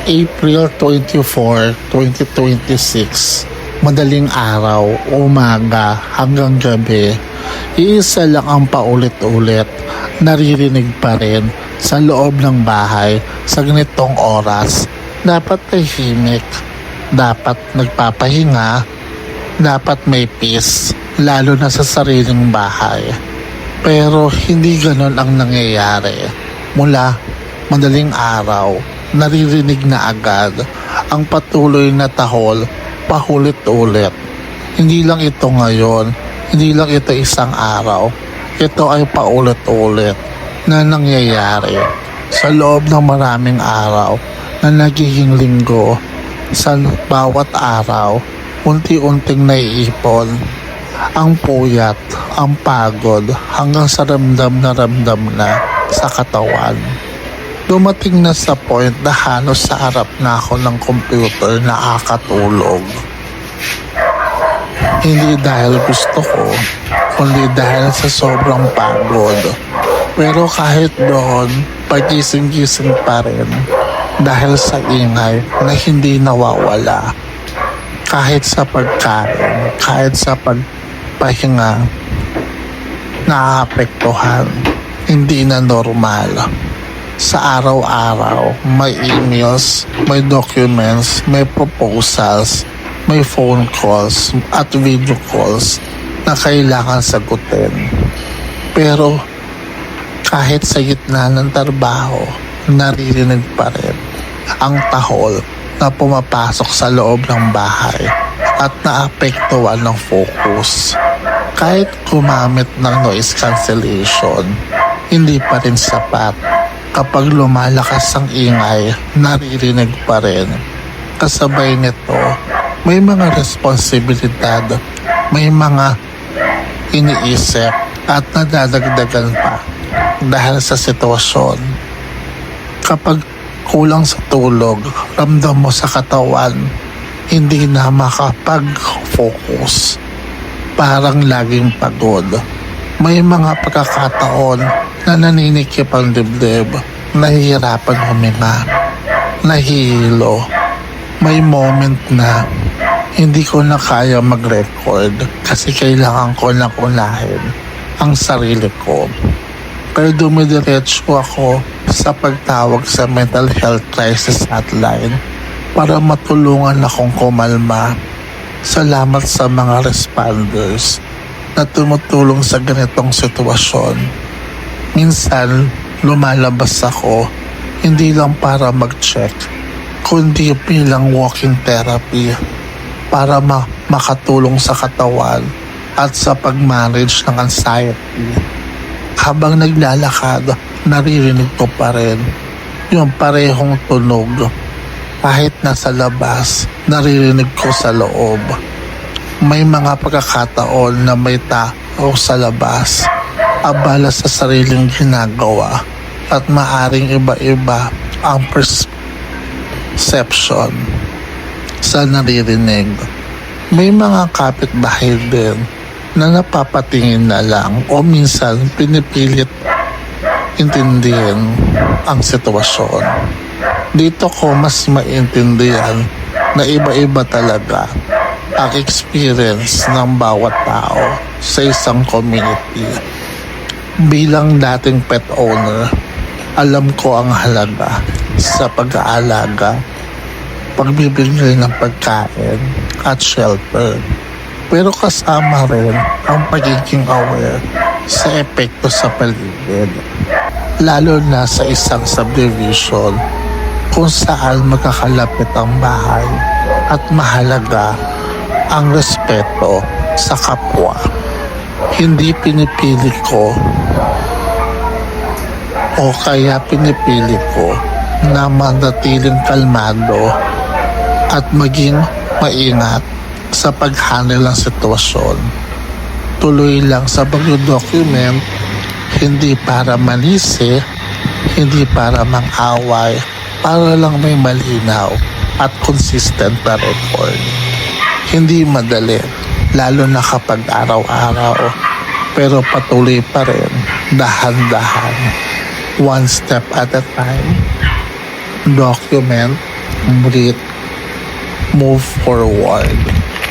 April 24, 2026, madaling araw, umaga hanggang gabi, iisa lang ang paulit-ulit, naririnig pa rin sa loob ng bahay sa ganitong oras. Dapat tahimik, dapat nagpapahinga, dapat may peace, lalo na sa sariling bahay. Pero hindi ganon ang nangyayari. Mula madaling araw, naririnig na agad ang patuloy na tahol paulit-ulit. Hindi lang ito ngayon, hindi lang ito isang araw. Ito ay paulit-ulit na nangyayari sa loob ng maraming araw na nagiging linggo. Sa bawat araw, unti-unting naiipon ang puyat, ang pagod, hanggang sa ramdam na sa katawan. Dumating na sa point na halos sa harap na ako ng computer na nakakatulog. Hindi dahil gusto ko, kundi dahil sa sobrang pagod. Pero kahit doon, pagising-gising pa rin dahil sa ingay na hindi nawawala. Kahit sa pagkain, kahit sa pagpahinga, naapektuhan, hindi na normal. Sa araw-araw, may emails, may documents, may proposals, may phone calls at video calls na kailangan sagutin. Pero kahit sa gitna ng trabaho, naririnig pa rin ang tahol na pumapasok sa loob ng bahay at naapektuhan ng focus. Kahit gumamit ng noise cancellation, hindi pa rin sapat. Kapag lumalakas ang ingay, naririnig pa rin. Kasabay nito, may mga responsibilidad, may mga iniisip at nadadagdagan pa dahil sa sitwasyon. Kapag kulang sa tulog, ramdam mo sa katawan, hindi na makapag-focus. Parang laging pagod. May mga pagkakataon na naninikip ang dibdib, nahihirapan huminga, nahihilo. May moment na hindi ko na kaya mag-record kasi kailangan ko na unahin ang sarili ko. Pero dumidiretso ako sa pagtawag sa Mental Health Crisis Hotline para matulungan akong kumalma. Salamat sa mga responders na tumutulong sa ganitong sitwasyon. Minsan, lumalabas ako hindi lang para mag-check, kundi bilang walking therapy para makatulong sa katawan at sa pag-manage ng anxiety. Habang naglalakad, naririnig ko pa rin yung parehong tunog. Kahit nasa labas, naririnig ko sa loob. May mga pagkakataon na may tao sa labas, abala sa sariling ginagawa at maaring iba-iba ang perception sa naririnig. May mga kapitbahay din na napapatingin na lang o minsan pinipilit intindihin ang sitwasyon. Dito ko mas maintindihan na iba-iba talaga ang experience ng bawat tao sa isang community. Bilang dating pet owner, alam ko ang halaga sa pag-aalaga, pagbibigay ng pagkain at shelter. Pero kasama rin ang pagiging aware sa epekto sa paligid, lalo na sa isang subdivision kung saan magkakalapit ang bahay at mahalaga ang respeto sa kapwa. Hindi pinipili ko o kaya pinipili ko na manatiling kalmado at maging maingat sa pag-handle ng sitwasyon. Tuloy lang sa pag-document, hindi para manisi, hindi para mang-away, para lang may malinaw at consistent na record. Hindi madali, lalo na kapag araw-araw, pero patuloy pa rin, dahan-dahan, one step at a time. Document, breathe, move forward.